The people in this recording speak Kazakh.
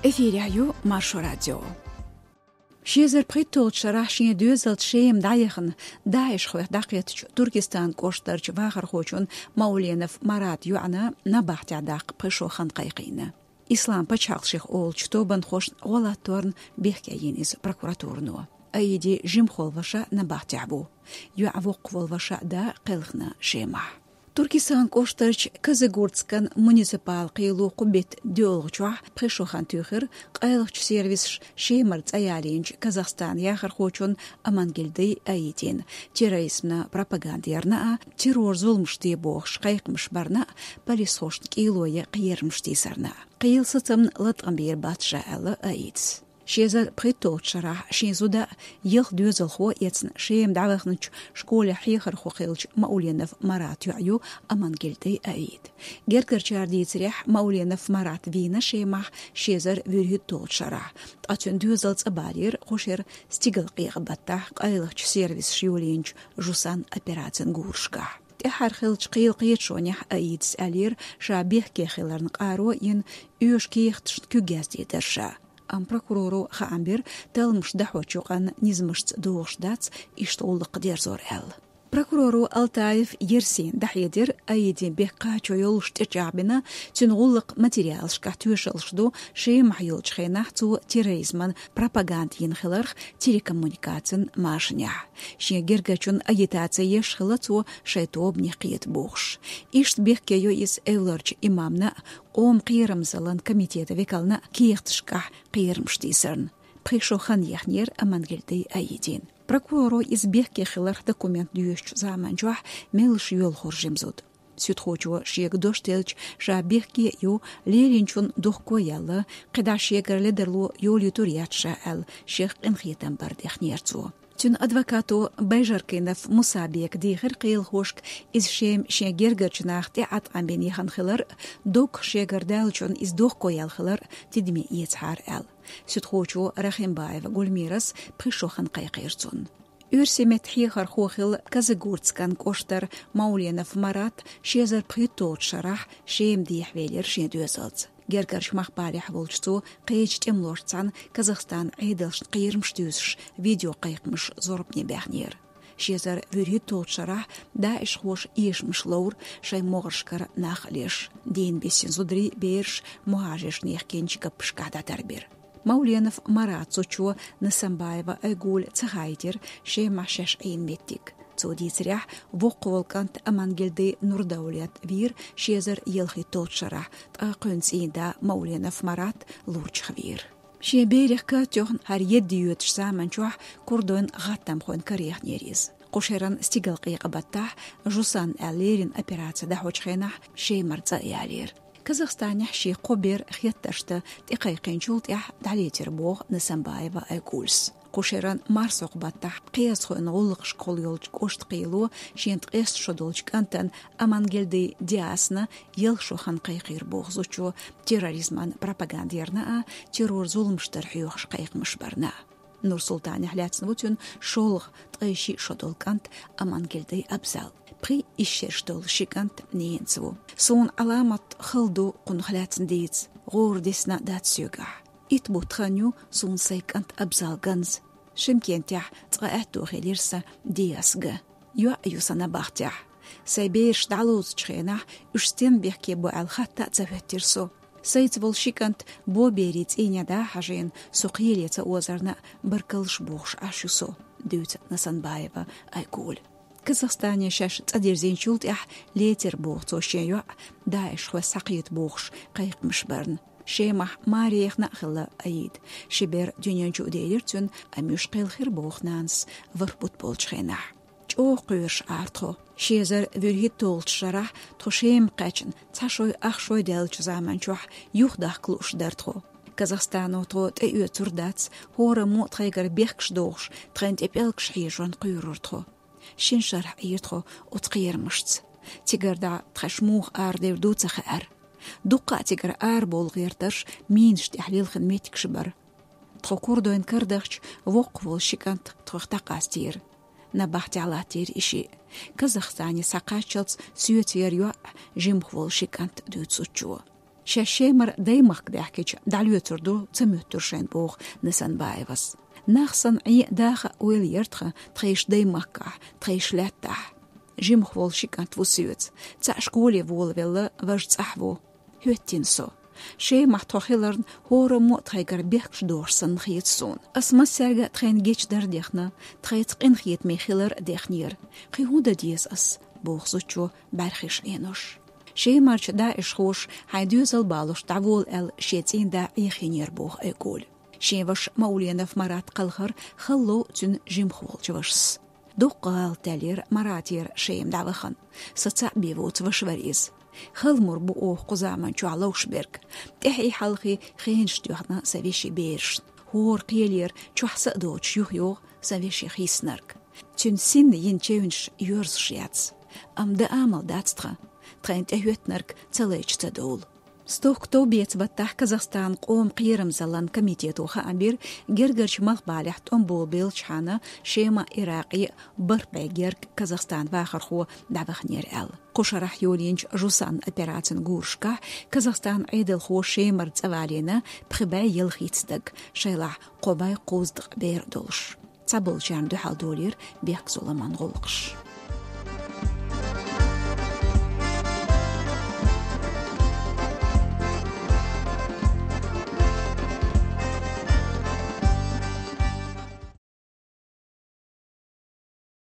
Эфиряю Маршо радио. Шезер притолт шарахшин дюзелт шеем даяхан даиш хвех дақет Туркестан коштарч вахар хочун Мауленов Марат юана набахтядақ пришохан қайқина. Ислам пачалших ол чтобан хош олаторн бехкяин из прокуратурну. Айди жимхолваша набахтябу. Юавоқволваша да қилхна шема. Туркестан коштарч Казыгурцкан муниципал қилу қубет дёлғчуа пришохан тюхер қайлықч сервис шемарц аялинч Казахстан яхар хочун амангелдей аитин. Терроризмна пропагандерна террор зулмшти боғш қайқмш барна полис хошн қилуя қиермшти сарна. Қиылсыцым латқамбер батша әлі аитс. Шезер притолт шарах шезуда ел дюзелхо ецн шеем давахнч школе хихар хохилч Мауленов Марат юаю амангелдей аид. Гергерчардицрех Мауленов Марат вина шемах шезер вюрхитолт шарах. Атюн дюзелц абарир хошер стигл қиғбаттах қайлықч сервис шиулинч жусан операцин гуршка. Тихар хилч қиыл қиетшонях аидс алир шабих кехиларн қаро ин үш киехтш күгездедерша. Ам прокурору хаамбер талмш дахочуған низмышц дуғшдац иштоллық дерзор әл. Прокурору Алтаев Ерсен дахедер аиден бекка чойолшт жабина тюнгуллық материал шкатюшылшду шеем хайылчхенах цу терроризман пропагандин хиларх телекоммуникацин машня. Шегергачун агитация ешхила цу шайтообни қиет бухш. Ишт беккею из эвларч имамна ом қиырымзалан комитета векална киехтшка қиырмштисырн. Пришохан яхнер амангелдей аиден. Прокурору из бехкехилар документ дюйш заманчуах мелш юл хоржимзуд. Сютхочу шег доштелч ша бехки ю леринчун духкоялы қида шегерледерлу юл ютуриятша әл шех инхетен бардехнерцу. Тюн адвокату Байжаркинов Мусабек дихер қиыл хошк из шем шегергерчнахте атқамбен яханхилар док шегердалчун из духкоялхилар тидми ецхар әл. Сютхочу Рахимбаев Гульмирас пришохан қайқирцун. Үрсемет хихар хохил Казыгурцкан коштар Мауленов Марат шезер притолт шарах шем дихвелер шедюзалц. Гергарш махбалих волчцу қейч темлошцан Казахстан айдалш қиырмштюзш видео қайқмыш зорбне бәхнер. Шезер вюрхитолт шарах да ишхош ишмш лаур шай моғыршкар нахалеш. Дейін бесен зудри берш муажеш нехкенчика пшкада тарбер. Мауленов Марат Сучу Насамбаева Айгуль Цахайтер Шемашеш Эйнметтик. Цудицрях Воколкант Амангелды Нурдаулят Вир Шезер Елхи Толчара Тақынсинда Мауленов Марат Лурчхвир. Шеберех Катёхн Хар Еддиют Шаманчуах Курдон Гаттамхон Карех Нерез. Кошеран стигал Қиқабаттах Жусан Алерин операция Дахочхенах Шеймарца Ялер. Казахстане ши қобер хетташты тиқайқинчулт ях далетер боғ Насамбаева Айгульс. Кошеран марсоқ баттах қиясхуын ғолық шқол елч кошт қиылу шент қест шодолч кантан амангелді диасна ел шохан қайқир боғ зучу терроризман пропагандерна террор зулмштар хүйоқш қайқмыш барна. Нур-Султан яхляцн вутюн шолық тғайши шодолкант амангелді абзал. При ищерштол шикант нейнцву. Сон аламат хылду кунхляцн дейц. Гор десна датсюга. Ит бутханю сон сайкант абзал ганз. Шимкентях тғаэту хелирса диасга. Юа юсана бахтях. Сайбейрш далуз чхенах үштен бехке бу алхатта цаветтерсу. Сайц волшикант бо бериц иняда хажен суқилеца озарна баркалш бухш ашусу. Дюц Насанбаева Айгуль. Казахстане шаш цадерзенчулт ях летер бог цошею даиш хвасақит богш қайқмыш барн. Шемах мариехна хилла аид. Шибер дюнянчу дейлертюн амюш қилхир богнанс варбут болчхенах. Чоқ қүйрш артхо. Шезер вюрхит толт шарах тошем қачын цашой ахшой делч заманчух юхдах клуш дартхо. Казахстану то эйу турдац хора му тхайгар бехкш догш тренд эпелкш хижон қүйруртхо. Шин шарх иртхо утқиермышц. Тигарда тхашмух ардев дуцах ар. Дуқа тигар ар болгирташ минш тахлилхын метикш бар. Тхо курдоин кардахч воқ волшикант тхохтақастир. Набахти алатир иши. Казахстане сақачалц сүйетер юа жимх волшикант дуцучу. شاشيمر دايمق داحكيش دعليو تردو تموتر شين بوغ نسان بايفس ناخصن عي داخ ويليرتخ تخيش دايمقع تخيش لاتح جيم خوال شيكان توسيوت تعشقولي فول ويلا واج تحفو هوتينسو شي محتوخيلرن هورو مو تخيقر بيخش دورسن خيت سون اسما سرغا تخين جيش در ديخنا تخيت قين خيت ميخيلر ديخنير قيهودا ديس اس بوغزوچو برخيش اينوش شي مارش داعش خوش هيدوزل بالوش تعول ال شيتين دا ايخينير بوغ ايقول شي وش مولينا في مرات قلخر خلو تن جيم خوال جوشس دوقال تالير مراتير شيم دعوخن ستع بيوت وشوريز خلمر بو قزامان جو علوش برك تحي حلقي خينش ديوحنا سويشي بيرش هور قيلير جو حسقدوش يوخ سويشي خيسنرك تن سن ينچونش يورز شياتس ام دا عمل داتستخا تخين تهوتنرك تليش تدول ستوك توبيت بتاح كازاخستان قوم قيرم زلان كميتيتو خابير جرجرش مخبالح تنبول بيلشحانا شيما إراقي بربيجيرك كازاخستان باخر خو دعوخنير ال قشرح يولينج جوسان أبيراتن غورشكا كازاخستان عيدل خو شيمر تسوالينا بخباي يلخيتستك شيلح قوباي قوزدق بير دولش تابل جام دو حال دولير بيحك زولمان غلقش